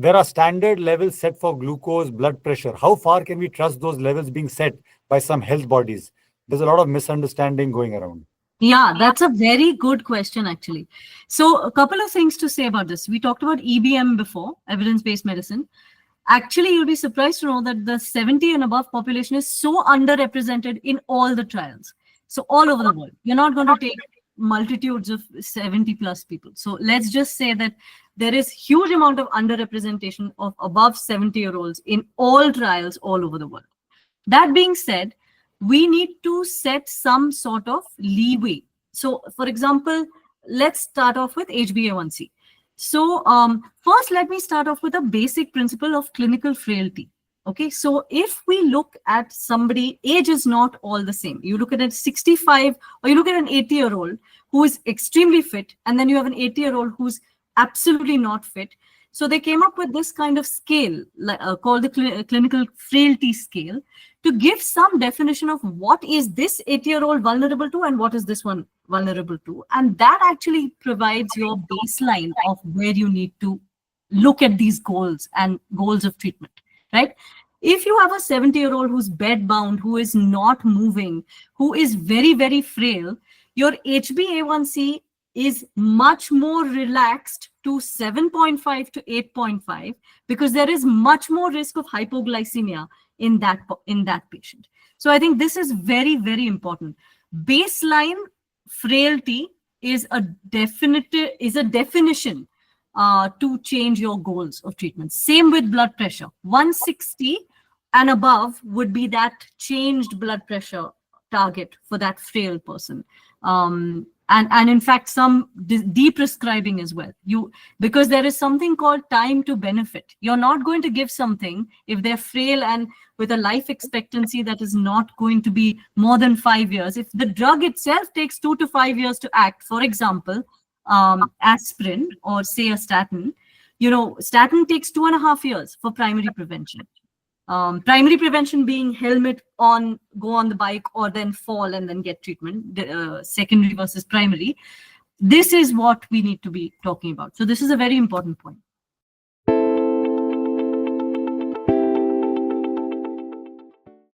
there are standard levels set for glucose, blood pressure. How far can we trust those levels being set by some health bodies? There's a lot of misunderstanding going around. Yeah, that's a very good question, actually. So a couple of things to say about this. We talked about EBM before, evidence-based medicine. Actually, you'll be surprised to know that the 70 and above population is so underrepresented in all the trials. So all over the world, you're not going to take multitudes of 70 plus people. So let's just say that there is huge amount of underrepresentation of above 70-year-olds in all trials all over the world. That being said, we need to set some sort of leeway. So for example, let's start off with HbA1c. So first, let me start off with a basic principle of clinical frailty. Okay, so if we look at somebody, age is not all the same. You look at a 65 or you look at an 80-year-old who is extremely fit, and then you have an 80-year-old who's absolutely not fit. So they came up with this kind of scale called the clinical frailty scale to give some definition of what is this 80-year-old vulnerable to and what is this one vulnerable to. And that actually provides your baseline of where you need to look at these goals and goals of treatment, right? If you have a 70-year-old who's bedbound, who is not moving, who is very, very frail, your HbA1c is much more relaxed to 7.5 to 8.5 because there is much more risk of hypoglycemia in that patient. So I think this is very, very important. Baseline frailty is a definition to change your goals of treatment. Same with blood pressure. 160 and above would be that changed blood pressure target for that frail person. And in fact, some de-prescribing as well. Because there is something called time to benefit. You're not going to give something if they're frail and with a life expectancy that is not going to be more than 5 years. If the drug itself takes 2 to 5 years to act, for example, aspirin or say a statin, statin takes 2.5 years for primary prevention. Primary prevention being helmet on, go on the bike, or then fall and then get treatment, secondary versus primary. This is what we need to be talking about. So this is a very important point.